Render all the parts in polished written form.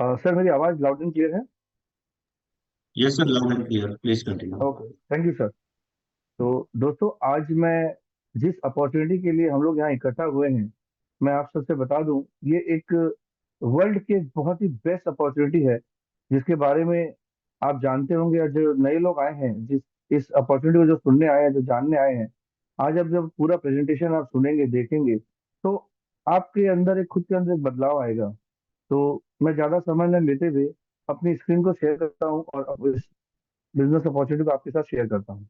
Sir मेरी आवाज़ loud and clear है? Yes, sir, loud and clear. Please continue. Okay, thank you sir. तो दोस्तों, आज मैं जिस अपॉर्चुनिटी के लिए हम लोग यहाँ इकट्ठा हुए हैं, मैं आप सबसे बता दूं, ये एक वर्ल्ड के बहुत ही बेस्ट अपॉर्चुनिटी है, जिसके बारे में आप जानते होंगे। और जो नए लोग आए हैं, जिस इस अपॉर्चुनिटी को जो सुनने आए हैं, जो जानने आए हैं, आज अब जब पूरा प्रेजेंटेशन आप सुनेंगे, देखेंगे, तो आपके अंदर एक खुद के अंदर एक बदलाव आएगा। तो मैं ज़्यादा समय न लेते हुए अपनी स्क्रीन को शेयर करता हूँ और अब इस बिजनेस अपॉर्चुनिटी को आपके साथ शेयर करता हूँ।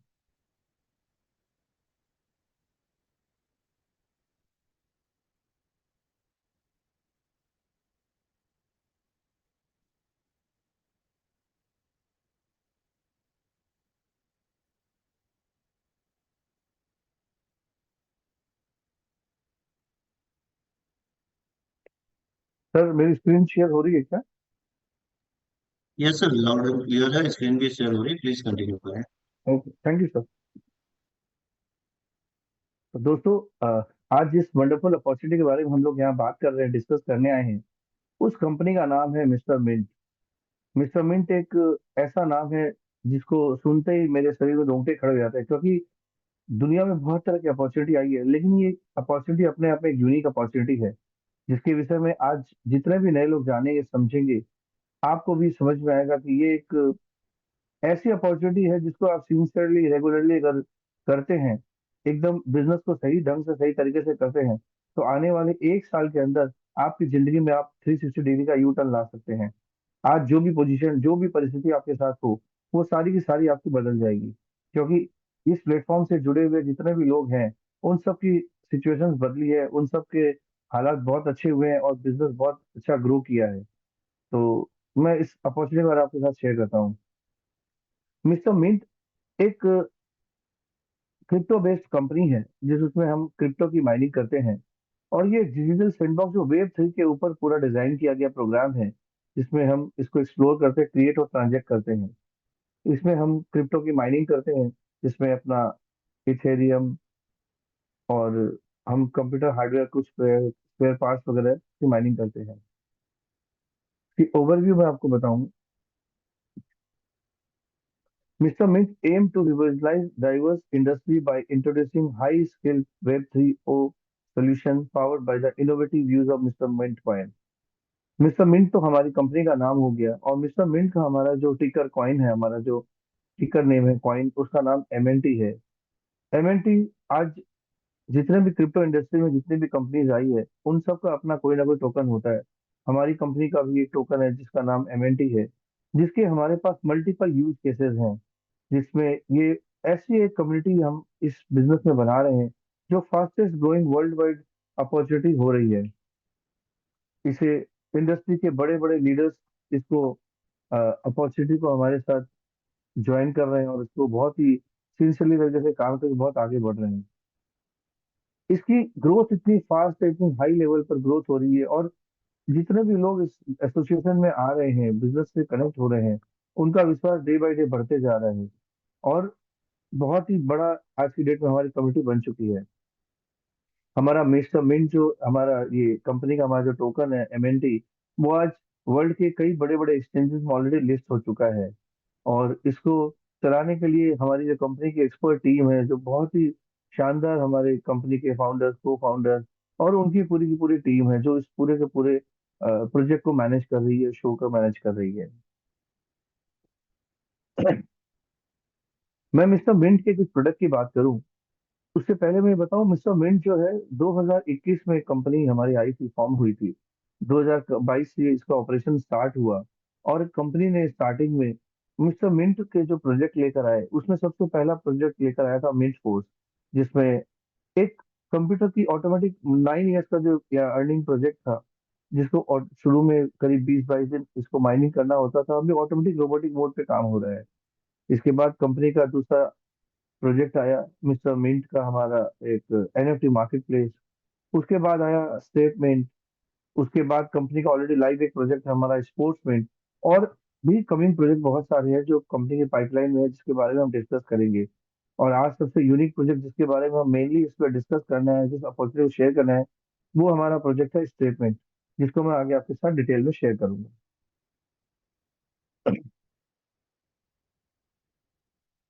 सर मेरी स्क्रीन शेयर हो रही है क्या? Yes, sir, loud and clear है. स्क्रीन भी शेयर हो रही है. प्लीज कंटिन्यू करें. Okay, thank you sir. तो दोस्तों, आज जिस वंडरफुल अपॉर्चुनिटी के बारे में हम लोग यहाँ बात कर रहे हैं, डिस्कस करने आए हैं, उस कंपनी का नाम है मिस्टर मिंट। मिस्टर मिंट एक ऐसा नाम है जिसको सुनते ही मेरे शरीर में रोंगटे खड़े हो जाते हैं, क्योंकि दुनिया में बहुत तरह की अपॉर्चुनिटी आई है, लेकिन ये अपॉर्चुनिटी अपने आप में एक यूनिक अपॉर्चुनिटी है, जिसके विषय में आज जितने भी नए लोग जानेंगे, समझेंगे, आपको भी समझ में आएगा कि ये एक ऐसी अपॉर्चुनिटी है जिसको आप सिंसियरली, रेगुलरली अगर करते हैं, एकदम बिजनेस को सही ढंग से, सही तरीके से करते हैं, तो आने वाले 1 साल के अंदर आपकी जिंदगी में आप 360 डिग्री का यू टर्न ला सकते हैं। आज जो भी पोजीशन, जो भी परिस्थिति आपके साथ हो, वो सारी की सारी आपकी बदल जाएगी, क्योंकि इस प्लेटफॉर्म से जुड़े हुए जितने भी लोग हैं, उन सब की सिचुएशंस बदली है, उन सब के हालात बहुत अच्छे हुए हैं और बिजनेस बहुत अच्छा ग्रो किया है। तो मैं इस अपॉर्चुनिटी के बारे में आपके साथ शेयर करता हूँ। मिस्टर मिंट एक क्रिप्टो बेस्ड कंपनी है, जिसमें हम क्रिप्टो की माइनिंग करते हैं। और ये डिजिटल सैंडबॉक्स जो वेब 3 के ऊपर पूरा डिजाइन किया गया प्रोग्राम है, जिसमें हम इसको एक्सप्लोर करते हैं, क्रिएट और ट्रांजेक्ट करते हैं। इसमें हम क्रिप्टो की माइनिंग करते हैं, जिसमें अपना इथेरियम और हम कंप्यूटर हार्डवेयर, कुछ स्पेयर पार्ट्स वगैरह की माइनिंग करते हैं। कि ओवरव्यू मैं आपको बताऊं, Mr. Mint aimed to revitalize diverse industry by introducing high-skilled Web 3.0 solutions powered by the innovative use of Mr. Mint coin। Mister mint तो हमारी कंपनी का नाम हो गया, और मिस्टर मिंट का हमारा जो टिकर कॉइन है, हमारा जो टिकर नेम है कॉइन, उसका नाम एमएनटी है। एमएनटी आज जितने भी क्रिप्टो इंडस्ट्री में जितनी भी कंपनीज आई है, उन सब का अपना कोई ना कोई टोकन होता है। हमारी कंपनी का भी एक टोकन है जिसका नाम एमएनटी है, जिसके हमारे पास मल्टीपल यूज केसेस हैं, जिसमें ये ऐसी एक कम्युनिटी हम इस बिजनेस में बना रहे हैं, जो fastest growing world wide opportunity हो रही है। इसे इंडस्ट्री के बड़े बड़े लीडर्स इसको अपॉर्चुनिटी को हमारे साथ ज्वाइन कर रहे हैं, और इसको बहुत ही सिंसियरली तरीके से काम करके बहुत आगे बढ़ रहे हैं। इसकी ग्रोथ इतनी फास्ट है, इतनी हाई लेवल पर ग्रोथ हो रही है, और जितने भी लोग इस एसोसिएशन में आ रहे हैं, बिजनेस से कनेक्ट हो रहे हैं, उनका विश्वास डे बाय डे बढ़ते जा रहा है। और बहुत ही बड़ा आज की डेट में हमारी कम्युनिटी बन चुकी है। हमारा मिस्टर मिंट जो हमारा ये कंपनी का हमारा जो टोकन है एमएनटी, वो आज वर्ल्ड के कई बड़े बड़े एक्सचेंजेस में ऑलरेडी लिस्ट हो चुका है। और इसको चलाने के लिए हमारी जो कंपनी की एक्सपर्ट टीम है, जो बहुत ही शानदार, हमारे कंपनी के फाउंडर्स, को फाउंडर्स और उनकी पूरी की पूरी टीम है, जो इस पूरे के पूरे प्रोजेक्ट को मैनेज कर रही है, शो को मैनेज कर रही है। मैं मिस्टर मिंट के कुछ प्रोडक्ट की बात करूं, उससे पहले मैं बताऊं, मिस्टर मिंट जो है 2021 में कंपनी हमारी आई थी, फॉर्म हुई थी। 2022 से इसका ऑपरेशन स्टार्ट हुआ। और कंपनी ने स्टार्टिंग में मिस्टर मिंट के जो प्रोजेक्ट लेकर आए, उसमें सबसे पहला प्रोजेक्ट लेकर आया था मिंट फोर्स, जिसमें एक कंप्यूटर की ऑटोमेटिक 9 ईयर्स का जो अर्निंग प्रोजेक्ट था, जिसको शुरू में करीब 20-22 दिन इसको माइनिंग करना होता था, अभी ऑटोमेटिक रोबोटिक मोड पे काम हो रहा है। इसके बाद कंपनी का दूसरा प्रोजेक्ट आया मिस्टर मिंट का, हमारा एक एनएफटी मार्केट प्लेस। उसके बाद आया स्टेटमेंट। उसके बाद कंपनी का ऑलरेडी लाइव एक प्रोजेक्ट है हमारा स्पोर्ट्समेंट। और भी कमिंग प्रोजेक्ट बहुत सारे हैं जो कंपनी के पाइपलाइन में है, जिसके बारे में हम डिस्कस करेंगे। और आज सबसे यूनिक प्रोजेक्ट जिसके बारे में हम मेनली इस पर डिस्कस करना है, जिस अपॉर्चुनिटी को शेयर करना है, वो हमारा प्रोजेक्ट है स्टेटमेंट, जिसको मैं आगे आपके साथ डिटेल में शेयर करूंगा।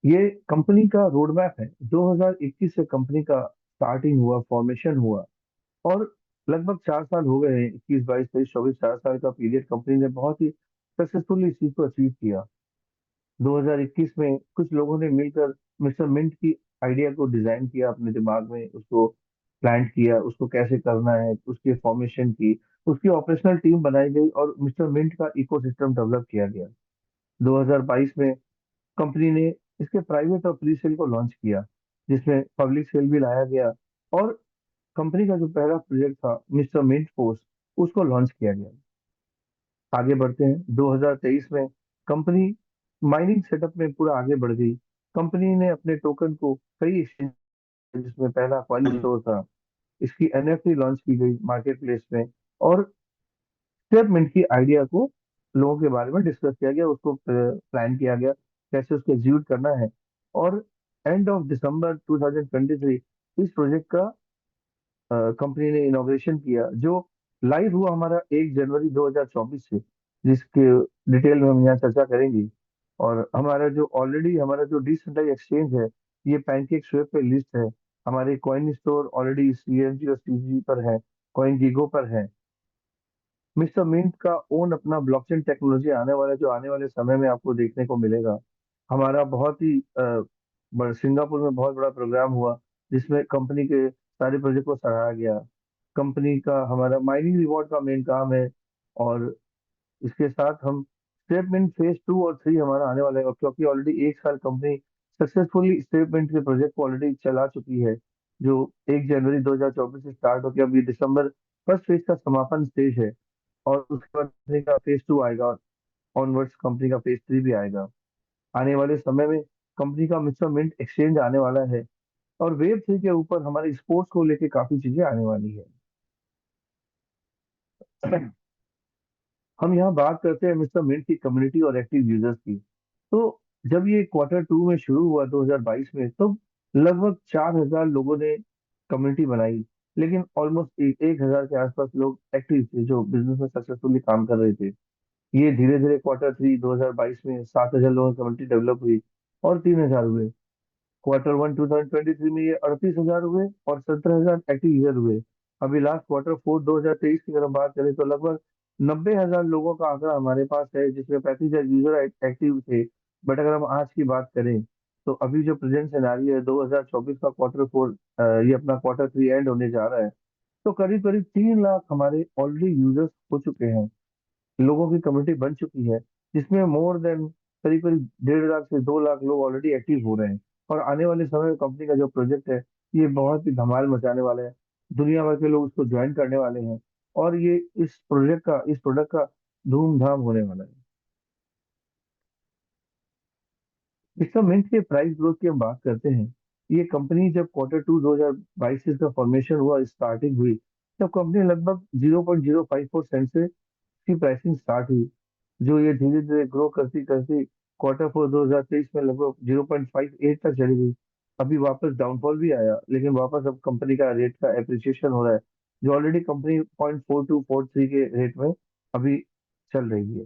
ये कंपनी का रोड मैप है। 2021 से कंपनी का स्टार्टिंग हुआ, फॉर्मेशन हुआ, और लगभग 4 साल हो गए हैं। 21, 22, 23, 24, 4 साल का पीरियड कंपनी ने बहुत ही सक्सेसफुली इस चीज को अचीव किया। 2021 में कुछ लोगों ने मिलकर मिस्टर मिंट की आइडिया को डिजाइन किया, अपने दिमाग में उसको प्लान किया, उसको कैसे करना है, उसकी फॉर्मेशन की, उसकी ऑपरेशनल टीम बनाई गई और मिस्टर मिंट का इकोसिस्टम डेवलप किया गया। 2022 में कंपनी ने इसके प्राइवेट और प्री सेल को लॉन्च किया, जिसमें पब्लिक सेल भी लाया गया, और कंपनी का जो पहला प्रोजेक्ट था मिस्टर मिंट फोर्स, उसको लॉन्च किया गया। आगे बढ़ते हैं। 2023 में कंपनी माइनिंग सेटअप में पूरा आगे बढ़ गई। कंपनी ने अपने टोकन को कई एक्सचेंज, जिसमें पहला कॉइन स्टोर था, इसकी एनएफटी लॉन्च की गई मार्केट प्लेस में, और स्टेटमेंट की आइडिया को लोगों के बारे में डिस्कस किया गया, उसको प्लान किया गया कैसे उसको एग्जीक्यूट करना है। और एंड ऑफ दिसंबर 2023 इस प्रोजेक्ट का कंपनी ने इनॉग्रेशन किया, जो लाइव हुआ हमारा 1 जनवरी 2024 से, जिसके डिटेल में हम यहाँ चर्चा करेंगे। और हमारा जो ऑलरेडी हमारा जो डिसेंट्रलाइज एक्सचेंज है, ये पैनकेक स्वेप पे लिस्ट है। हमारे कॉइन स्टोर ऑलरेडी सीएनजी और सीजी पर है, कॉइन गीगो पर है। मिस्टर मिंट का ओन अपना ब्लॉकचेन टेक्नोलॉजी आने वाला, जो आने वाले समय में आपको देखने को मिलेगा। हमारा बहुत ही सिंगापुर में बहुत बड़ा प्रोग्राम हुआ, जिसमें कंपनी के सारे प्रोजेक्ट को सराहा गया। कंपनी का हमारा माइनिंग रिवॉर्ड का मेन काम है, और इसके साथ हम स्टेटमेंट फेज 2 और 3 हमारा आने वाला है, और क्योंकि ऑलरेडी 1 साल कंपनी सक्सेसफुली स्टेटमेंट के प्रोजेक्ट को ऑलरेडी चला चुकी है, जो 1 जनवरी 2024 से स्टार्ट होकर अभी दिसंबर फर्स्ट फेज का समापन स्टेज है। और उसके बाद कंपनी का फेज 2 आएगा, ऑनवर्ड्स कंपनी का फेज 3 भी आएगा। आने वाले समय में कंपनी का मिस्टर मिंट एक्सचेंज आने वाला है, और वेब 3 के ऊपर हमारे स्पोर्ट्स को लेके काफी चीजें आने वाली है। हम यहाँ बात करते हैं मिस्टर मिंट की कम्युनिटी और एक्टिव यूजर्स की। तो जब ये क्वार्टर 2 में शुरू हुआ 2022 में, तो लगभग 4,000 लोगों ने कम्युनिटी बनाई, लेकिन ऑलमोस्ट 1,000 के आसपास लोग एक्टिव थे जो बिजनेस में सक्सेसफुली काम कर रहे थे। ये धीरे धीरे क्वार्टर 3 2022 में 7,000 लोगों की कम्युनिटी डेवलप हुई, और 3,000 हुए। क्वार्टर 1 2023 में ये 38,000 हुए, और 17,000 एक्टिव यूजर हुए। अभी लास्ट क्वार्टर 4 2023 की अगर हम बात करें, तो लगभग 90,000 लोगों का आंकड़ा हमारे पास है, जिसमें 35,000 यूजर एक्टिव थे। बट अगर हम आज की बात करें, तो अभी जो प्रेजेंट सिनारियो है 2024 का क्वार्टर 4, ये अपना क्वार्टर 3 एंड होने जा रहा है, तो करीब करीब 3 लाख हमारे ऑलरेडी यूजर्स हो चुके हैं, लोगों की कम्युनिटी बन चुकी है, जिसमें मोर देन करीब करीब 1.5 लाख से 2 लाख लोग ऑलरेडी एक्टिव हो रहे हैं। और आने वाले समय में कंपनी का जो प्रोजेक्ट है, ये बहुत ही धमाल मचाने वाला है। दुनिया भर के लोग उसको ज्वाइन करने वाले हैं, और ये इस प्रोडक्ट का धूमधाम होने वाला है। इसका मिंट के प्राइस ग्रोथ की हम बात करते हैं। ये कंपनी जब क्वार्टर 2 2022 से इसका फॉर्मेशन हुआ, स्टार्टिंग हुई, तब कंपनी लगभग 0.054 सेंट से की प्राइसिंग स्टार्ट हुई, जो ये धीरे धीरे ग्रो करती करती क्वार्टर 4 2023 में लगभग 0.58 तक चली गई। अभी वापस डाउनफॉल भी आया, लेकिन वापस अब कंपनी का रेट का एप्रिसिएशन हो रहा है, जो ऑलरेडी कंपनी 0.4243 के रेट में अभी चल रही है।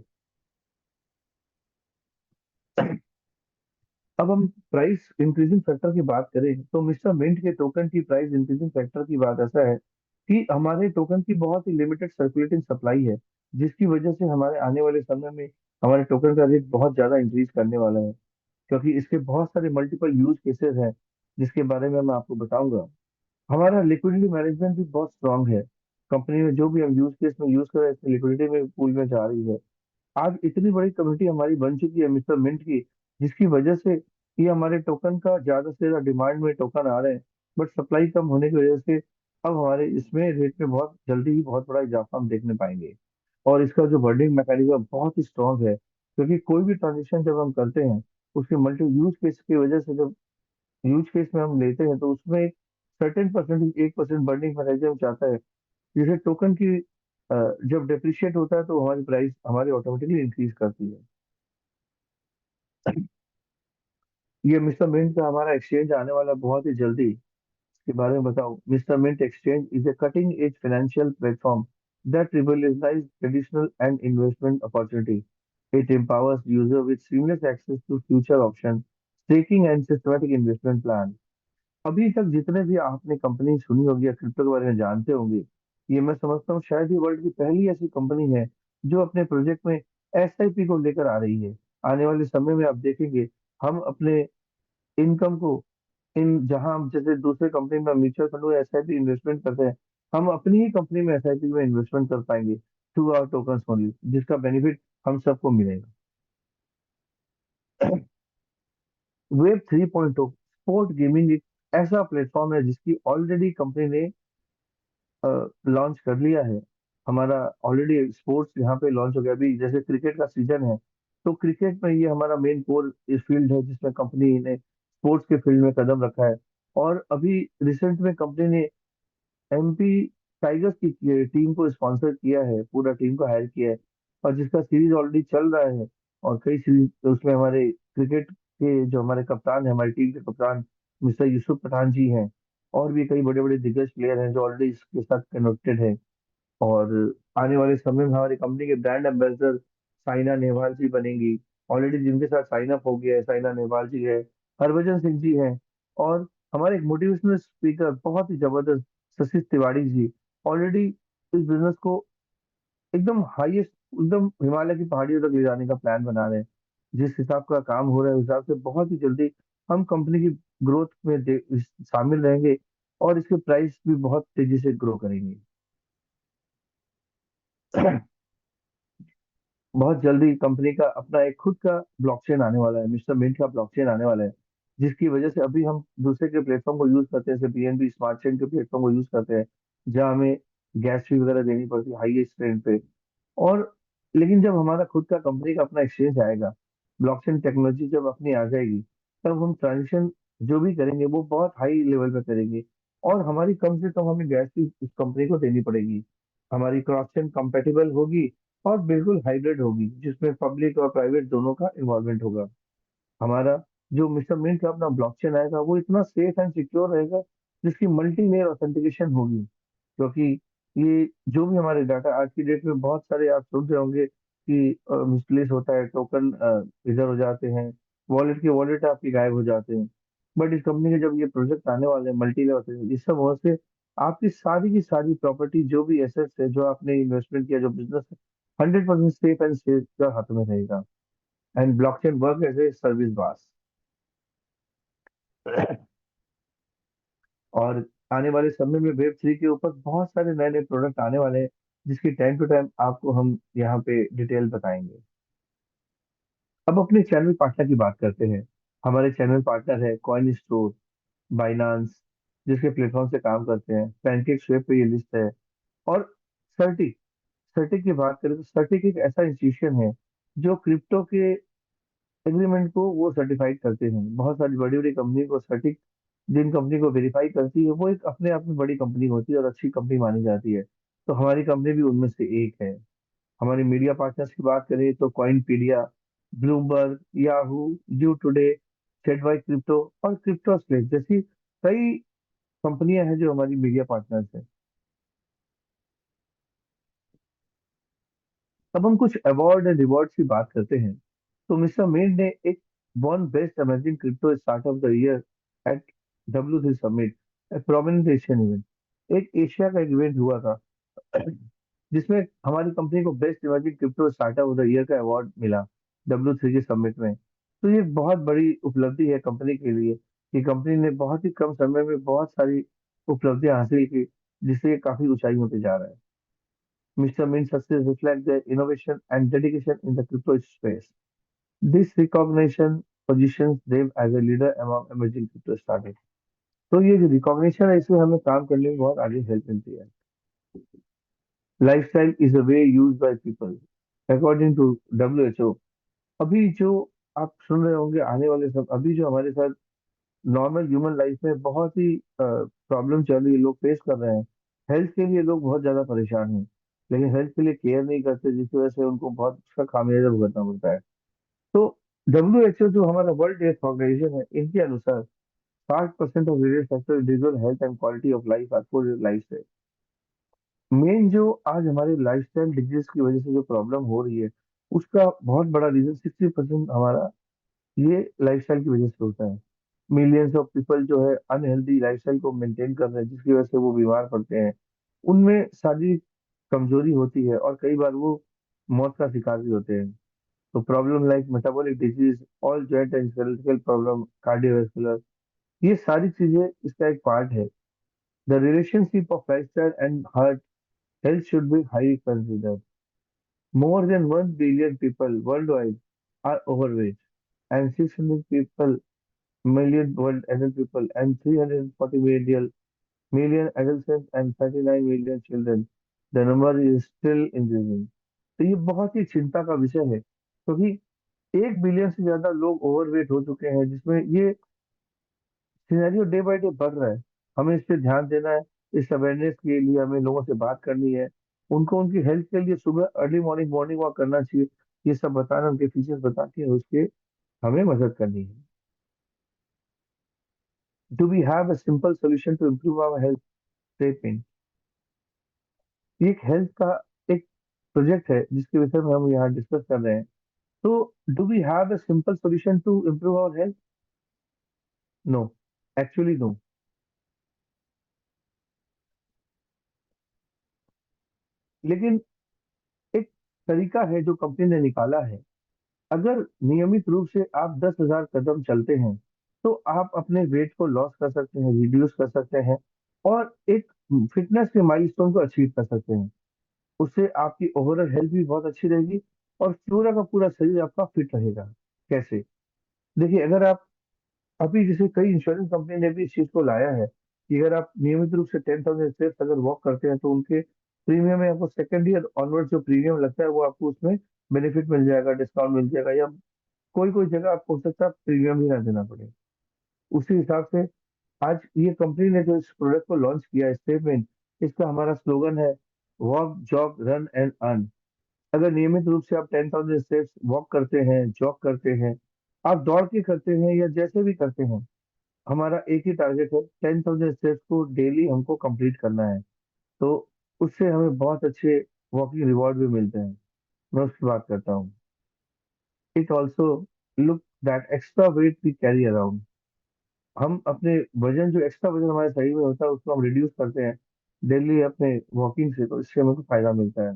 अब हम प्राइस इंक्रीजिंग फैक्टर की बात करें, तो मिस्टर मिंट के टोकन की प्राइस इंक्रीजिंग फैक्टर की बात ऐसा है कि हमारे टोकन की बहुत ही लिमिटेड सर्कुलेटिंग सप्लाई है, जिसकी वजह से हमारे आने वाले समय में हमारे टोकन का रेट बहुत ज्यादा इंक्रीज करने वाला है, क्योंकि इसके बहुत सारे मल्टीपल यूज केसेस हैं, जिसके बारे में मैं आपको बताऊंगा। हमारा लिक्विडिटी मैनेजमेंट भी बहुत स्ट्रांग है। कंपनी में जो भी हम यूज केस में यूज कर रहे हैं, लिक्विडिटी में पूल में जा रही है। आज इतनी बड़ी कम्युनिटी हमारी बन चुकी है मिस्टर मिंट की, जिसकी वजह से ये हमारे टोकन का ज्यादा से ज्यादा डिमांड में टोकन आ रहे हैं। बट सप्लाई कम होने की वजह से अब हमारे इसमें रेट में बहुत जल्दी ही बहुत बड़ा इजाफा हम देखने पाएंगे। और इसका जो बर्डिंग मैकेनिज्म बहुत ही स्ट्रांग है, क्योंकि कोई भी ट्रांजेक्शन जब हम करते हैं, उसके मल्टी यूज केस की वजह से, जब यूज केस में हम लेते हैं, तो उसमें एक सर्टेन परसेंट 1% बर्निंग मैकेनिज्म चाहता है, जैसे टोकन की जब डेप्रिशिएट होता है, तो हमारी प्राइस हमारी ऑटोमेटिकली इंक्रीज करती है। ये मिस्टर मिंट का हमारा एक्सचेंज आने वाला बहुत ही जल्दी, इसके बारे में बताओ। Mister mint exchange is a cutting edge financial platform that revolutionize traditional and investment opportunity. It empowers user with seamless access to future options, staking and systematic investment plan. अभी तक जितने भी आपने कंपनी सुनी होगी या क्रिप्टो के बारे में जानते होंगे, ये मैं समझता हूँ शायद ही वर्ल्ड की पहली ऐसी कंपनी है जो अपने प्रोजेक्ट में एसआईपी को लेकर आ रही है। आने वाले समय में आप देखेंगे, हम अपने इनकम को, इन जहां हम जैसे दूसरे कंपनी में म्यूचुअल फंड में एसआईपी इन्वेस्टमेंट करते हैं, हम अपनी ही कंपनी में एसआईपी में इन्वेस्टमेंट कर पाएंगे थ्रू आवर टोकन्स ओनली, जिसका बेनिफिट हम सबको मिलेगा। वेब 3.0 स्पोर्ट गेमिंग एक ऐसा प्लेटफॉर्म है जिसकी ऑलरेडी कंपनी ने लॉन्च कर लिया है। हमारा ऑलरेडी स्पोर्ट्स यहाँ पे लॉन्च हो गया। अभी जैसे क्रिकेट का सीजन है, तो क्रिकेट में ये हमारा मेन कोर फील्ड है जिसमें कंपनी ने स्पोर्ट्स के फील्ड में कदम रखा है। और अभी रिसेंट में कंपनी ने एमपी टाइगर्स की टीम को स्पॉन्सर किया है, पूरा टीम को हायर किया है, और जिसका सीरीज ऑलरेडी चल रहा है। और कई सीरीज उसमें हमारे क्रिकेट के जो हमारे कप्तान है, हमारी टीम के कप्तान मिस्टर यूसुफ पठान जी हैं, और भी कई बड़े बड़े दिग्गज प्लेयर हैं जो ऑलरेडी इसके साथ कनेक्टेड है। और आने वाले समय में हमारी कंपनी के ब्रांड एम्बेसडर साइना नेहवाल जी बनेंगी। ऑलरेडी जिनके साथ साइन अप हो गया है, साइना नेहवाल जी है, हरभजन सिंह जी हैं, और हमारे एक मोटिवेशनल स्पीकर बहुत ही जबरदस्त शशि तिवारी जी ऑलरेडी इस बिजनेस को एकदम हाईएस्ट, एकदम हिमालय की पहाड़ियों तक ले जाने का प्लान बना रहे हैं। जिस हिसाब का काम हो रहा है उस हिसाब से बहुत ही जल्दी हम कंपनी की ग्रोथ में शामिल रहेंगे, और इसके प्राइस भी बहुत तेजी से ग्रो करेंगे। बहुत जल्दी कंपनी का अपना एक खुद का ब्लॉकचेन आने वाला है, मिस्टर मिंट का ब्लॉकचेन आने वाला है, जिसकी वजह से अभी हम दूसरे के प्लेटफॉर्म को यूज करते हैं, जैसे बीएनबी स्मार्ट चेन के प्लेटफॉर्म को यूज करते हैं, जहाँ हमें गैस फी वगैरह देनी पड़ती है हाईएस्ट रेट पे। और लेकिन जब हमारा खुद का कंपनी का अपना एक्सचेंज आएगा, ब्लॉकचेन टेक्नोलॉजी जब अपनी आ जाएगी, तब हम ट्रांजेक्शन जो भी करेंगे वो बहुत हाई लेवल पे करेंगे, और हमारी कम से कम हमें गैस फी उस कंपनी को देनी पड़ेगी। हमारी क्रॉस चेन कंपेटिबल होगी, और बिल्कुल हाइब्रिड होगी जिसमें पब्लिक और प्राइवेट दोनों का इन्वॉल्वमेंट होगा। हमारा जो मिस्टर मिंट का अपना ब्लॉकचेन आएगा वो इतना सेफ एंड सिक्योर रहेगा, जिसकी मल्टी लेयर ऑथेंटिकेशन होगी। क्योंकि ये जो भी हमारे डाटा आज की डेट में बहुत सारे आप सुन रहे होंगे कि मिसप्लेस होता है, टोकन इधर हो जाते हैं, वॉलेट के वॉलेट आपके गायब हो जाते हैं। बट इस कंपनी के जब ये प्रोजेक्ट आने वाले हैं मल्टी लेवल, इस सब वजह से आपकी सारी की सारी प्रॉपर्टी, जो भी एसेट्स है, जो आपने इन्वेस्टमेंट किया, जो बिजनेस है, 100% सेफ एंड सेफ हाथ में रहेगा। And blockchain work as a service बस। और आने वाले समय में वेब 3 के ऊपर बहुत सारे नए नए प्रोडक्ट आने वाले हैं, जिसकी टाइम टू टाइम आपको हम यहाँ पे डिटेल बताएंगे। अब अपने चैनल पार्टनर की बात करते हैं। हमारे चैनल पार्टनर है कॉइन स्टोर, बाइनांस, जिसके प्लेटफॉर्म से काम करते हैं, पैनकेक स्वेप पे ये लिस्ट है। और सर्टिक, सर्टिक की बात करें तो सर्टिक एक ऐसा इंस्टीट्यूशन है जो क्रिप्टो के एग्रीमेंट को वो सर्टिफाइड करते हैं। बहुत सारी बड़ी बड़ी कंपनी को सर्टिक, जिन कंपनी को वेरीफाई करती है, वो एक अपने आप में बड़ी कंपनी होती है और अच्छी कंपनी मानी जाती है। तो हमारी कंपनी भी उनमें से एक है। हमारे मीडिया पार्टनर्स की बात करें तो Coinpedia, Bloomberg, Yahoo, U Today, सेडवाई क्रिप्टो और क्रिप्टो स्पेस जैसी कई कंपनियां हैं जो हमारी मीडिया पार्टनर्स हैं। अब हम कुछ अवार्ड एंड रिवॉर्ड्स की बात करते हैं। तो मिस्टर मेन ने एक won best amazing crypto startup of the year at W3 summit, prominent Asian event. एक एशिया का एक इवेंट हुआ था जिसमें हमारी कंपनी को best emerging crypto startup of the year का अवार्ड मिला W3 के समिट में। तो ये बहुत बड़ी उपलब्धि है कंपनी के लिए कि कंपनी ने बहुत ही कम समय में बहुत सारी उपलब्धियां हासिल की, जिससे ये काफी ऊंचाइयों पे जा रहा है। Mr. Min's success reflects their innovation and dedication in the crypto space. This recognition positions them as a leader among emerging crypto startups. तो ये जो रिकॉग्निशन है, इसमें हमें काम करने में बहुत आगे हेल्प मिलती है। Lifestyle is a way used by people according to WHO। अभी जो आप सुन रहे होंगे आने वाले सब, अभी जो हमारे साथ नॉर्मल ह्यूमन लाइफ में बहुत ही प्रॉब्लम चल रही है, लोग फेस कर रहे हैं। हेल्थ के लिए लोग बहुत ज्यादा परेशान हैं, लेकिन हेल्थ के लिए केयर नहीं करते, जिसकी वजह से उनको बहुत उसका खामियाजा भुगतना पड़ता है। तो WHO जो हमारा वर्ल्ड हेल्थ ऑर्गेनाइजेशन है, इनके अनुसार 60% of related factor individual health and quality of life are poor life से। मेन जो आज हमारे लाइफस्टाइल डिजीज की वजह से जो प्रॉब्लम हो रही है, उसका बहुत बड़ा रीजन 60% हमारा ये लाइफस्टाइल की वजह से होता है। मिलियंस ऑफ पीपल जो है अनहेल्दी लाइफस्टाइल को मेंटेन कर रहे हैं, जिसकी वजह से वो बीमार पड़ते हैं। उनमें शारीरिक कमजोरी होती है और कई बार वो मौत का शिकार भी होते हैं। तो problem like metabolic disease, all joint and skeletal problem, cardiovascular, ये सारी चीजें इसका एक पार्ट है। The relationship of lifestyle and heart health should be high considered. More than 1 billion people worldwide are overweight, and 600 million world adult people, and 340 million adolescents, and 39 million children. The number is still increasing. तो ये बहुत ही चिंता का विषय है, क्योंकि 1 billion से ज्यादा लोग ओवरवेट हो चुके हैं, जिसमें ये सिनेरियो डे बाय डे बढ़ रहा है। हमें इस पे ध्यान देना है। इस अवेयरनेस के लिए हमें लोगों से बात करनी है। उनको उनकी हेल्थ के लिए सुबह अर्ली मॉर्निंग मॉर्निंग वॉक करना चाहिए। ये सब बताना, उनके फीचर्स बता के उसके हमें मदद करनी है। Do we have a simple solution to improve our health statement? ये एक हेल्थ का एक प्रोजेक्ट है जिसके विषय में हम यहाँ डिस्कस कर रहे हैं। तो do we have a simple solution to improve our health? No, actually no. लेकिन एक तरीका है जो कंपनी ने निकाला है। अगर नियमित रूप से आप 10,000 कदम चलते हैं, तो आप अपने वेट को लॉस कर सकते हैं, रिड्यूस कर सकते हैं, और एक फिटनेस के माइलस्टोन को अचीव कर सकते हैं। उससे आपकी ओवरऑल हेल्थ भी बहुत अच्छी रहेगी, और पूरा का पूरा शरीर आपका फिट रहेगा। कैसे? देखिए, अगर आप अभी जैसे कई इंश्योरेंस कंपनी ने भी इस चीज को लाया है कि अगर आप नियमित रूप से 10,000 स्टेप्स अगर वॉक करते हैं, तो उनके प्रीमियम में आपको सेकेंड ईयर ऑनवर्ड जो प्रीमियम लगता है वो आपको उसमें बेनिफिट मिल जाएगा, डिस्काउंट मिल जाएगा, या कोई कोई जगह आपको हो सकता है प्रीमियम ही ना देना पड़े। उसी हिसाब से आज ये कंपनी ने जो इस प्रोडक्ट को लॉन्च किया है, स्टेटमेंट, इसका हमारा स्लोगन है, walk jog run and earn. अगर नियमित रूप से आप 10,000 स्टेप्स वॉक करते हैं, जॉग करते हैं, आप दौड़ के करते हैं या जैसे भी करते हैं, हमारा एक ही टारगेट है, 10,000 स्टेप्स को डेली हमको कंप्लीट करना है। तो उससे हमें बहुत अच्छे वॉकिंग रिवॉर्ड भी मिलते हैं। मैं उसकी बात करता हूँ। It also look that extra weight we carry around. हम अपने वजन, जो एक्स्ट्रा वजन हमारे शरीर में होता है, उसको हम रिड्यूस करते हैं डेली अपने वॉकिंग से, तो इससे हमें फायदा मिलता है।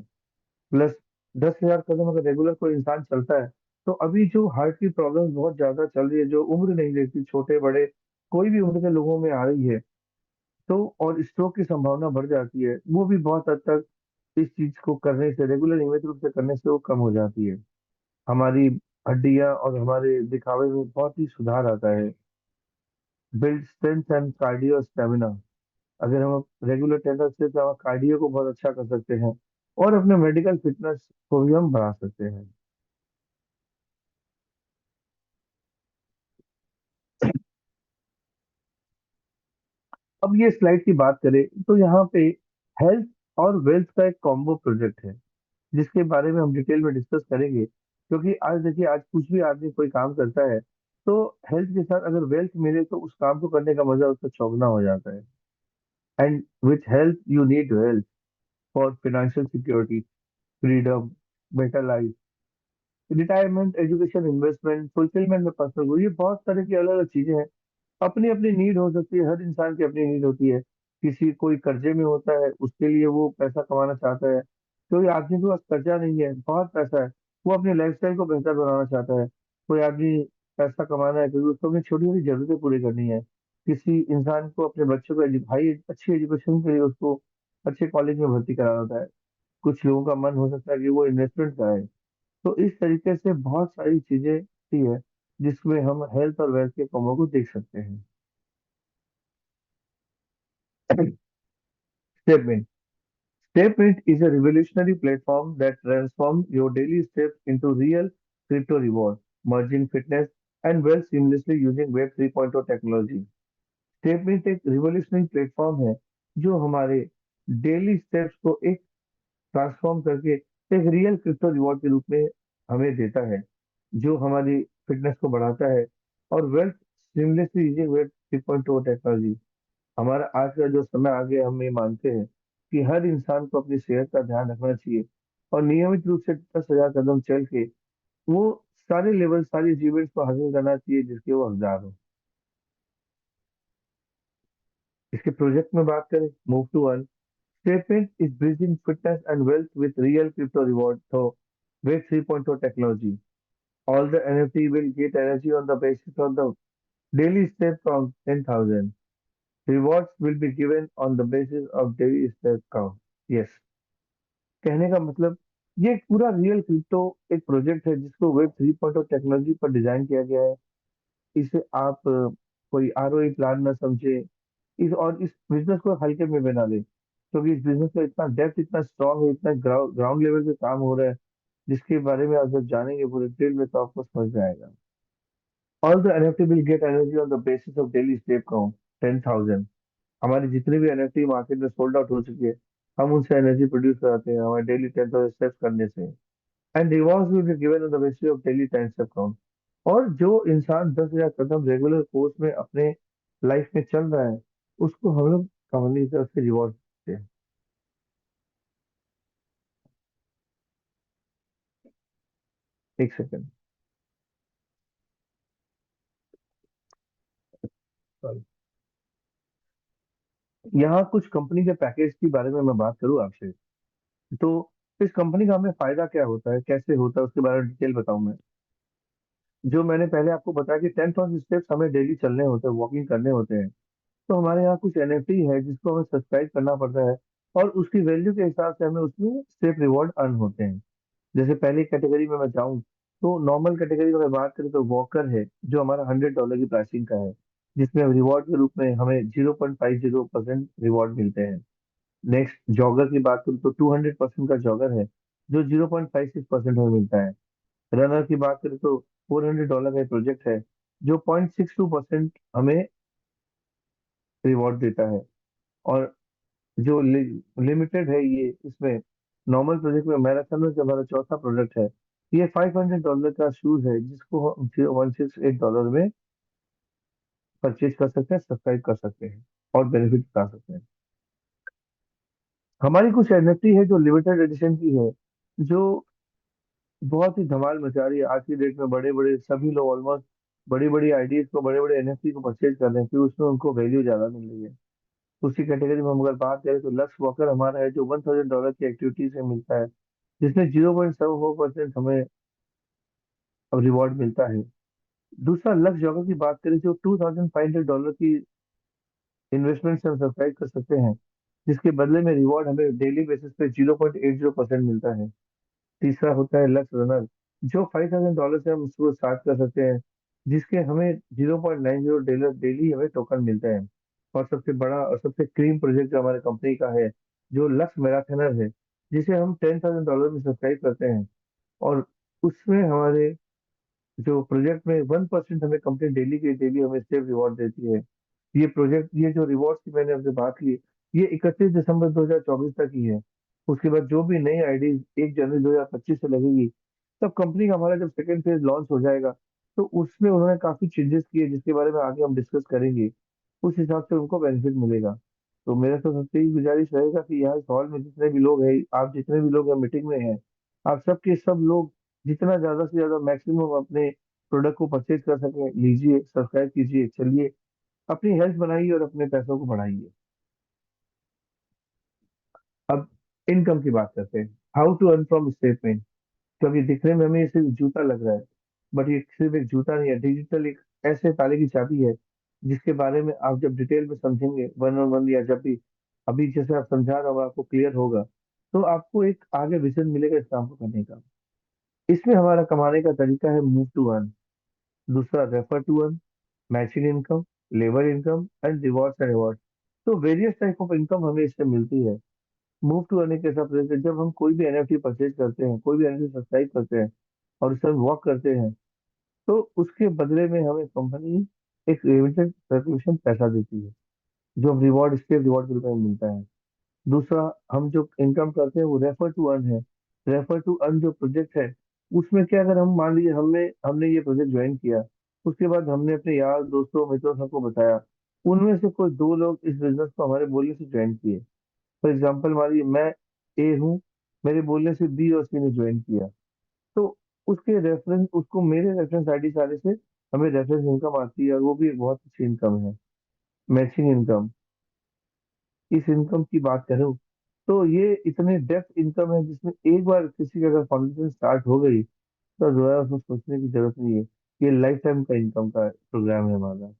प्लस 10,000 कदम अगर रेगुलर कोई इंसान चलता है, तो अभी जो हार्ट की प्रॉब्लम बहुत ज्यादा चल रही है, जो उम्र नहीं देखती, छोटे बड़े कोई भी उम्र के लोगों में आ रही है, तो और स्ट्रोक की संभावना बढ़ जाती है, वो भी बहुत हद तक इस चीज को करने से, रेगुलर नियमित रूप से करने से वो कम हो जाती है। हमारी हड्डियां और हमारे दिखावे में बहुत ही सुधार आता है। Build strength and cardio stamina. अगर हम रेगुलर टेंडर से तो हम कार्डियो को बहुत अच्छा कर सकते हैं, और अपने मेडिकल फिटनेस को भी हम बढ़ा सकते हैं। अब ये स्लाइड की बात करें, तो यहाँ पे हेल्थ और वेल्थ का एक कॉम्बो प्रोजेक्ट है, जिसके बारे में हम डिटेल में डिस्कस करेंगे। क्योंकि आज देखिए, आज कुछ भी आदमी कोई काम करता है, तो हेल्थ के साथ अगर वेल्थ मिले तो उस काम को करने का मजा उसका चौगुना हो जाता है। And with health you need wealth for financial security, freedom, better life, retirement, education, investment, fulfilment में पर्सनल ग्रोथ। ये बहुत तरह की अलग अलग चीजें हैं। अपनी अपनी नीड हो सकती है, हर इंसान की अपनी नीड होती है। किसी कोई कर्जे में होता है, उसके लिए वो पैसा कमाना चाहता है। कोई आदमी के पास कर्जा नहीं है, बहुत पैसा है, वो अपनी लाइफस्टाइल को बेहतर बनाना चाहता है। कोई आदमी पैसा कमाना है क्योंकि उसको अपनी छोटी छोटी जरूरतें पूरी करनी है। किसी इंसान को अपने बच्चों को हाई अच्छी एजुकेशन के लिए उसको अच्छे कॉलेज में भर्ती कराना होता है। कुछ लोगों का मन हो सकता है कि वो इन्वेस्टमेंट कराए। तो इस तरीके से बहुत सारी चीजें होती है, जिसमें हम हेल्थ और वेल्थ के कॉम्बो को देख सकते हैं। स्टेपमेंट। StepMint is a revolutionary platform that transforms your daily steps into real crypto reward, merging fitness and wealth seamlessly using Web 3.0 technology. StepMint एक रिवोल्यूशनरी प्लेटफॉर्म है जो हमारे डेली स्टेप्स को एक ट्रांसफॉर्म करके एक रियल क्रिप्टो रिवॉर्ड के रूप में हमें देता है, जो हमारी फिटनेस को बढ़ाता है, और wealth seamlessly using web 3.0 technology. हमारा आज का जो समय आ गया, हम ये मानते हैं कि हर इंसान को अपनी सेहत का ध्यान रखना चाहिए, और नियमित रूप से 10,000 कदम चल के वो सारे लेवल सारी अचीवमेंट्स को हासिल करना चाहिए जिसके वो हकदार हो। इसके प्रोजेक्ट में बात करें, move to earn, SafePaint is bridging fitness and wealth with real crypto reward through Web 3.0 technology. All the NFT will get energy on the basis of the daily step count 10,000. Rewards will be given on the basis of daily step count. Yes. कहने का मतलब, ये एक पूरा real crypto एक project है जिसको web 3.0 technology पर डिजाइन किया गया है। इसे आप कोई आरओई प्लान ना समझे, इस बिजनेस को हल्के में बना ले, क्योंकि इस बिजनेस का इतना डेप्थ इतना स्ट्रांग है, इतना ग्राउंड लेवल पे काम हो रहा है, जिसके बारे में आप जब जानेंगे पूरे डिटेल में तो आपको समझ में आएगा। All the NFT will get energy on the basis of daily step count 10,000। हमारी जितनी भी एनएफटी मार्केट में सोल्ड आउट हो चुकी है, हम उनसे एनर्जी प्रोड्यूस कराते हैं हमारे डेली 10,000 स्टेप्स करने से। And rewards will be given on the basis of daily 10 step count. और जो इंसान 10,000 कदम रेगुलर कोर्स में अपने लाइफ में चल रहा है, उसको हम लोग कंपनी की तरफ से रिवॉर्ड देते हैं। एक सेकेंड, सॉरी। यहाँ कुछ कंपनी के पैकेज के बारे में मैं बात करूँ आपसे, तो इस कंपनी का हमें फायदा क्या होता है, कैसे होता है, उसके बारे में डिटेल बताऊं मैं। जो मैंने पहले आपको बताया कि 10,000 स्टेप्स हमें डेली चलने होते हैं, वॉकिंग करने होते हैं, तो हमारे यहाँ कुछ एनएफटी है जिसको हमें सब्सक्राइब करना पड़ता है, और उसकी वैल्यू के हिसाब से हमें उसमें स्टेप रिवॉर्ड अर्न होते हैं। जैसे पहली कैटेगरी में मैं जाऊं, तो नॉर्मल कैटेगरी की अगर बात करें तो वॉकर है, जो हमारा $100 की प्राइसिंग का है, जिसमें रिवॉर्ड के रूप में हमें 0.50% रिवॉर्ड मिलते हैं। नेक्स्ट जॉगर की बात करूँ तो 200% का जॉगर है, जो 0.56% हमें मिलता है। रनर की बात करें तो $400 का प्रोजेक्ट है, जो 0.62% हमें रिवॉर्ड देता है। और जो लिमिटेड है ये, इसमें नॉर्मल प्रोजेक्ट में मैराथन में जो हमारा चौथा प्रोडक्ट है, ये $500 का शूज है, जिसको हम $168 में परचेज कर सकते हैं, सब्सक्राइब कर सकते हैं और बेनिफिट उठा सकते हैं। हमारी कुछ एनएफटी है जो लिमिटेड एडिशन की है, जो बहुत ही धमाल मचा रही है आज की डेट में। बड़े बड़े सभी लोग ऑलमोस्ट बड़ी बड़ी आईडीज को, बड़े बड़े एनएफटी को परचेज कर रहे हैं, क्योंकि उसमें उनको वैल्यू ज्यादा मिल रही है। उसी कैटेगरी में हम अगर बात करें तो लक्स वॉकर हमारा है, जो $1,000 की एक्टिविटी से मिलता है, जिसमें 0.74% हमें अब रिवॉर्ड मिलता है। दूसरा लक्स जॉगर की बात करें, जो $2,500 की इन्वेस्टमेंट से हम सब्सक्राइब कर सकते हैं, जिसके बदले में रिवॉर्ड हमें डेली बेसिस पे 0.80% मिलता है। तीसरा होता है लक्स रनर, जो $5,000 से हम उसको स्टार्ट कर सकते हैं, जिसके हमें 0.90 डेली हमें टोकन मिलते हैं। और सबसे बड़ा और सबसे क्रीम प्रोजेक्ट जो हमारे कंपनी का है, जो लक्स मैराथनर है, जिसे हम $10,000 में सब्सक्राइब करते हैं, और उसमें हमारे जो प्रोजेक्ट में 1% हमें कंपनी डेली के डेली हमें सेव रिवॉर्ड देती है। ये प्रोजेक्ट, ये जो रिवॉर्ड की मैंने आपसे बात की, ये 31 दिसंबर 2024 तक ही है। उसके बाद जो भी नई आईडी 1 जनवरी 2025 से लगेगी, तब कंपनी का हमारा जब सेकेंड फेज लॉन्च हो जाएगा, तो उसमें उन्होंने काफी चेंजेस किए, जिसके बारे में आगे हम डिस्कस करेंगे। उस हिसाब से उनको बेनिफिट मिलेगा। तो मेरा तो सबसे ही गुजारिश रहेगा कि यहाँ इस हॉल में जितने भी लोग हैं, आप जितने भी लोग हैं मीटिंग में हैं, आप सबके सब लोग जितना ज्यादा से ज्यादा मैक्सिमम अपने प्रोडक्ट को परचेज कर सकें, लीजिए, सब्सक्राइब कीजिए, चलिए, अपनी हेल्थ बनाइए और अपने पैसों को बढ़ाइए। अब इनकम की बात करते हैं, how to earn from statement. क्योंकि दिखने में हमें ये सिर्फ जूता लग रहा है, बट ये सिर्फ एक जूता नहीं है, डिजिटल एक ऐसे ताले की चाबी है, जिसके बारे में आप जब डिटेल में समझेंगे वन ऑन वन, या जब भी अभी जैसे आप समझा रहा होगा आपको क्लियर होगा, तो आपको एक आगे विजन मिलेगा इस काम को करने का। इसमें हमारा कमाने का तरीका है मूव टू अर्न, दूसरा refer to earn, matching income, labour income and rewards and reward. तो वेरियस टाइप ऑफ इनकम हमें इससे मिलती है। मूव टू अर्निंग के हिसाब से जब हम कोई भी एनएफटी परचेज करते हैं, कोई भी एनएफटी सब्सक्राइब करते हैं, और उसे हम वॉक करते हैं, तो उसके बदले में हमें कंपनी एक लिमिटेड रेजोल्यूशन पैसा देती है, जो हम रिवॉर्ड इसके रिवॉर्ड के रूप में मिलता है। दूसरा, हम जो इनकम करते हैं वो रेफर टू अर्न है। रेफर टू अर्न जो प्रोजेक्ट है, उसमें क्या, अगर हम मान लीजिए हमने हमने ये प्रोजेक्ट ज्वाइन किया, उसके बाद हमने अपने यार दोस्तों मित्रों सबको बताया, उनमें से कोई दो लोग इस बिजनेस को हमारे बोलने से ज्वाइन किए। फॉर एग्जाम्पल मान लीजिए मैं ए हूँ, मेरे बोलने से बी और सी ने ज्वाइन किया, तो उसके रेफरेंस, उसको मेरे रेफरेंस आईडी सारे से हमें रेफरेंस इनकम आती है, और वो भी एक बहुत अच्छी इनकम है, मैचिंग इनकम। इस इनकम की बात करूं तो ये इतने डेप्थ इनकम है, जिसमें एक बार किसी की अगर फाउंडेशन स्टार्ट हो गई तो दोबारा उसको सोचने की जरूरत नहीं है। ये लाइफ टाइम का इनकम का प्रोग्राम है हमारा।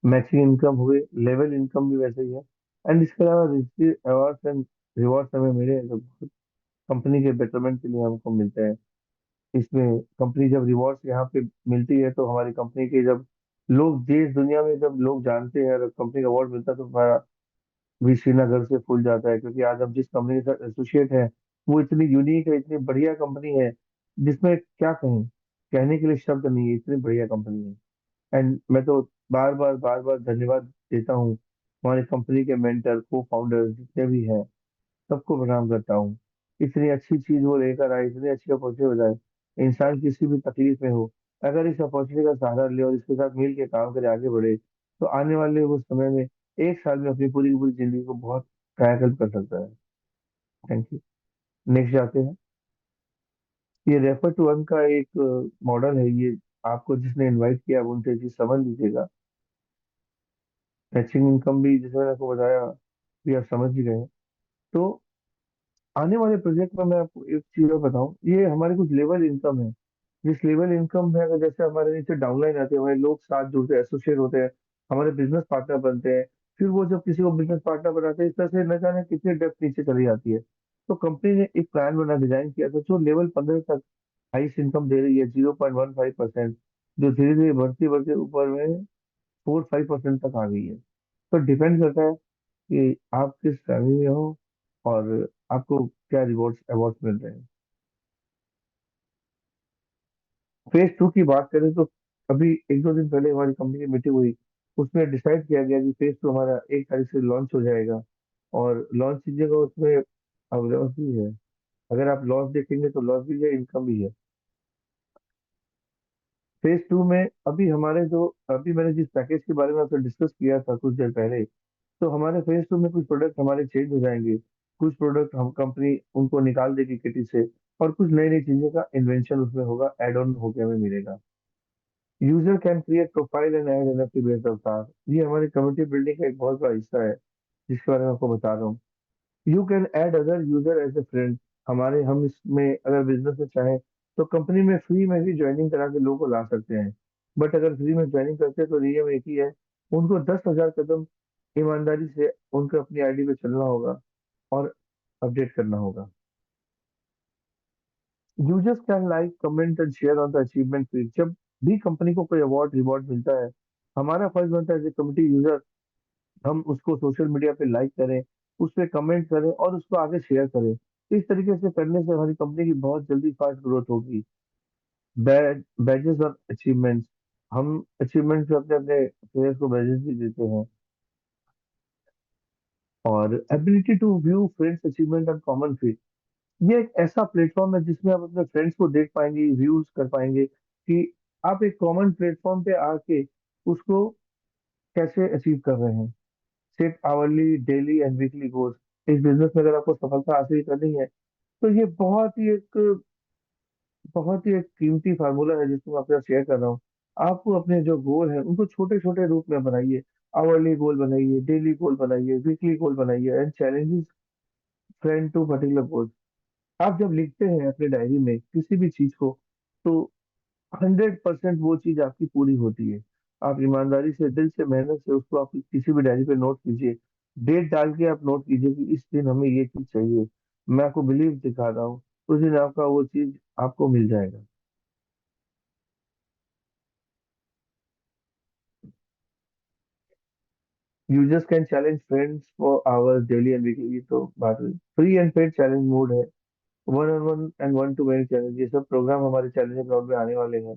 मैचिंग इनकम हुए, लेवल इनकम भी वैसे ही है। एंड इसके अलावा अवार्ड्स एंड रिवॉर्ड्स हमें मिले हैं, जो कंपनी के बेटरमेंट के लिए हमको मिलते हैं। इसमें कंपनी जब रिवॉर्ड्स यहाँ पे मिलती है, तो हमारी कंपनी के जब लोग देश दुनिया में जब लोग जानते हैं और कंपनी का अवार्ड मिलता है, तो हमारा भी श्रीनगर से फूल जाता है, क्योंकि आज हम जिस कंपनी के साथ एसोसिएट हैं वो इतनी यूनिक है, इतनी बढ़िया कंपनी है, जिसमें क्या कहें, कहने के लिए शब्द नहीं है, इतनी बढ़िया कंपनी है। एंड मैं तो बार बार धन्यवाद देता हूँ हमारी कंपनी के मेंटर, को फाउंडर जितने भी हैं, सबको प्रणाम करता हूँ। इतनी अच्छी चीज वो लेकर आए, इतनी अच्छी अपॉर्चुनिटी हो जाए, इंसान किसी भी तकलीफ में हो, अगर इस अपॉर्चुनिटी का सहारा ले और इसके साथ मिल के काम करे, आगे बढ़े, तो आने वाले वो समय में, एक साल में अपनी पूरी की पूरी जिंदगी को बहुत कायाकल्प कर सकता है। Thank you. नेक्स्ट जाते हैं। ये रेफर टू अर्न का एक मॉडल है ये। आपको जिसने इनवाइट किया आप उनसे चीज समझ लीजिएगा। मैचिंग इनकम भी जैसे मैंने आपको बताया, भी आप समझ ही गए हैं। तो आने वाले प्रोजेक्ट में मैं आपको एक चीज और बताऊं, ये हमारे कुछ लेवल इनकम है। जिस लेवल इनकम है, अगर जैसे हमारे नीचे डाउनलाइन आते हैं, हमारे लोग साथ जुड़ते हैं, एसोसिएट होते हैं, हमारे बिजनेस पार्टनर बनते हैं, फिर वो जब किसी को बिजनेस पार्टनर बनाते हैं, इस तरह से न जाने कितनी डेप्थ नीचे चली जाती है। तो कंपनी ने एक प्लान बना, डिजाइन किया था, जो लेवल 15 तक हाईएस्ट इनकम दे रही है, 0.15%, जो धीरे धीरे बढ़ती बढ़ते ऊपर में 4-5% तक आ गई है। तो डिपेंड करता है कि आप किस फैमिली में हो और आपको क्या रिवॉर्ड्स अवार्ड्स मिल रहे हैं। फेज टू की बात करें तो अभी एक दो दिन पहले हमारी कंपनी की मीटिंग हुई, उसमें डिसाइड किया गया कि फेज टू हमारा 1 तारीख से लॉन्च हो जाएगा। और लॉन्च कीजिएगा, उसमें अब लॉस भी है। अगर आप लॉस देखेंगे तो लॉस भी है, इनकम भी है। फेज टू में अभी हमारे जो, अभी मैंने जिस पैकेज के बारे में आपसे डिस्कस किया था कुछ देर पहले, तो हमारे फेज टू में कुछ प्रोडक्ट हमारे चेंज हो जाएंगे। कुछ प्रोडक्ट हम कंपनी उनको निकाल देगी किटी से, और कुछ नई नई चीजों का इन्वेंशन उसमें होगा, एड ऑन होकर हमें मिलेगा। User can create profile and add NFT based अवतार। ये हमारी कम्युनिटी बिल्डिंग का एक बहुत बड़ा हिस्सा है, जिसके बारे में आपको बता रहा हूँ। You can add other user as a friend. हमारे हम इसमें अगर बिजनेस में चाहें तो कंपनी में फ्री में भी ज्वाइनिंग करा के लोगों को ला सकते हैं। बट अगर फ्री में ज्वाइनिंग करते हैं तो नियम एक ही है, उनको 10,000 कदम ईमानदारी से उनको अपनी आईडी पे चलना होगा और अपडेट करना होगा। Users can like comment and share on the achievement feed. जब भी कंपनी को कोई अवार्ड रिवॉर्ड मिलता है, हमारा फर्ज बनता है एज ए कमिटी यूजर, हम उसको सोशल मीडिया पे लाइक करें, उस पर कमेंट करें और उसको आगे शेयर करें। इस तरीके से करने से हमारी कंपनी की बहुत जल्दी फास्ट ग्रोथ होगी। बैजेस और अचीवमेंट्स, हम अचीवमेंट से अपने अपने प्लेयर्स को बैजेस भी देते हैं। और ability to view friends achievement and common feed, ये एक ऐसा प्लेटफॉर्म है जिसमें आप अपने फ्रेंड्स को देख पाएंगे, व्यूज कर पाएंगे कि आप एक कॉमन प्लेटफॉर्म पे आके उसको कैसे अचीव कर रहे हैं। Set hourly, daily and weekly goals. इस बिजनेस में अगर आपको सफलता हासिल करनी है, तो ये बहुत ही एक कीमती फार्मूला है, जिसको मैं आपके साथ शेयर कर रहा हूँ। आपको अपने जो गोल है उनको छोटे छोटे रूप में बनाइए। आवरली गोल बनाइए, डेली गोल बनाइए, वीकली गोल बनाइए, and challenges friend to particular goal. आप जब लिखते हैं अपने डायरी में किसी भी चीज को, तो 100% वो चीज आपकी पूरी होती है। आप ईमानदारी से, दिल से, मेहनत से उसको आप किसी भी डायरी पे नोट कीजिए। डेट डाल के आप नोट कीजिए कि इस दिन हमें ये चीज चाहिए। मैं आपको बिलीव दिखा रहा हूँ, उस दिन आपका वो चीज आपको मिल जाएगा। Users can challenge friends for hours daily and weekly, ये तो बात हुई। Free and paid challenge mode है, one on one and one to many challenge, ये सब प्रोग्राम हमारे चैलेंज ग्राउंड में आने वाले हैं।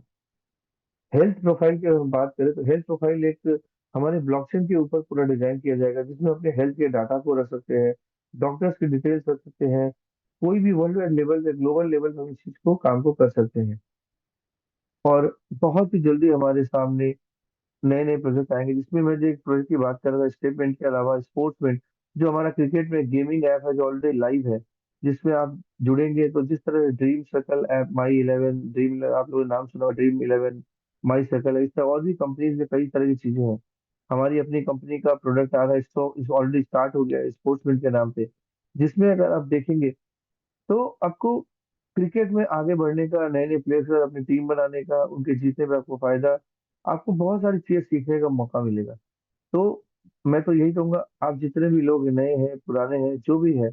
हेल्थ प्रोफाइल की अगर हम बात करें, तो हेल्थ प्रोफाइल एक हमारे ब्लॉकचेन के ऊपर पूरा डिजाइन किया जाएगा, जिसमें अपने हेल्थ के डाटा को रख सकते हैं, डॉक्टर्स की डिटेल्स रख सकते हैं। कोई भी वर्ल्ड वाइड लेवल पे, ग्लोबल लेवल पे हम इस चीज को काम को कर सकते हैं। और बहुत ही जल्दी हमारे सामने नए नए प्रोजेक्ट आएंगे, जिसमें मैं जो एक प्रोजेक्ट की बात कर रहा था स्टेटमेंट के अलावा स्पोर्ट्समेंट, जो हमारा क्रिकेट में गेमिंग ऐप है, जो ऑलरेडी लाइव है। जिसमें आप जुड़ेंगे तो जिस तरह ड्रीम सर्कल ऐप, माई इलेवन ड्रीम, आप लोगों ने नाम सुना, ड्रीम इलेवन, माई सर्कल है, इस तरह और भी कंपनीज में कई तरह की चीजें हैं। हमारी अपनी कंपनी का प्रोडक्ट आ रहा है, इसको इस ऑलरेडी स्टार्ट हो गया है स्पोर्ट्समैन के नाम पे, जिसमें अगर आप देखेंगे तो आपको क्रिकेट में आगे बढ़ने का, नए नए प्लेयर्स का अपनी टीम बनाने का, उनके जीतने में आपको फायदा, आपको बहुत सारी चीजें सीखने का मौका मिलेगा। तो मैं तो यही कहूंगा, आप जितने भी लोग नए हैं पुराने हैं जो भी है,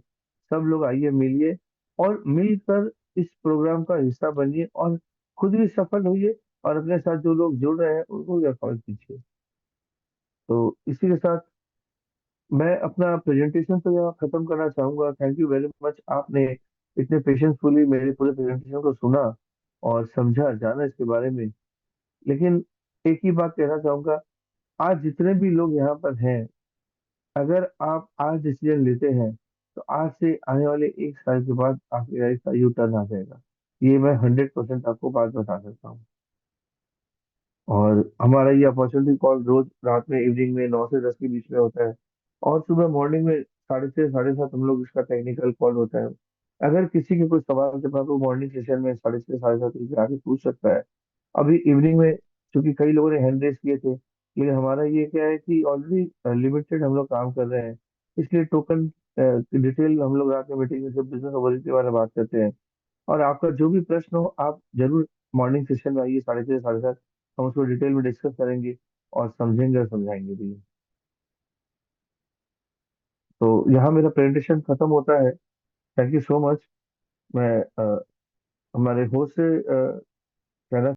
सब लोग आइए, मिलिए और मिलकर इस प्रोग्राम का हिस्सा बनिए और खुद भी सफल होइए और अपने साथ जो लोग जुड़ रहे हैं उनको भी रेफर कीजिए। तो इसी के साथ मैं अपना प्रेजेंटेशन तो यहाँ खत्म करना चाहूंगा। थैंक यू वेरी मच, आपने इतने पेशेंसफुली मेरे पूरे प्रेजेंटेशन को सुना और समझा, जाना इसके बारे में। लेकिन एक ही बात कहना चाहूंगा, आज जितने भी लोग यहाँ पर हैं, अगर आप आज डिसीजन लेते हैं तो आज से आने वाले 1 साल के बाद आपकी लाइफ का यू टर्न आ जाएगा। ये मैं 100% आपको बात बता सकता हूँ। और हमारा ये अपॉर्चुनिटी कॉल रोज रात में, इवनिंग में 9 से 10 के बीच में होता है, और सुबह मॉर्निंग में 6:30 7:30 हम लोग इसका टेक्निकल कॉल होता है। अगर किसी के कोई सवाल के बाद वो मॉर्निंग सेशन में 6:30 7:30 बजे आके पूछ सकता है। अभी इवनिंग में चूंकि कई लोगों ने हैंड रेस किए थे, लेकिन हमारा ये क्या है कि ऑलरेडी लिमिटेड हम लोग काम कर रहे हैं, इसलिए टोकन डिटेल हम लोग रात में मीटिंग में सब बिजनेस ओवरव्यू के बारे में बात करते हैं। और आपका जो भी प्रश्न हो आप जरूर मॉर्निंग सेशन में आइए 6:30 7:30, हम उसको डिटेल में डिस्कस करेंगे और समझेंगे और समझाएंगे भी। तो यहाँ मेरा प्रेजेंटेशन खत्म होता है। Thank you so much. मैं हमारे होस्ट से कहना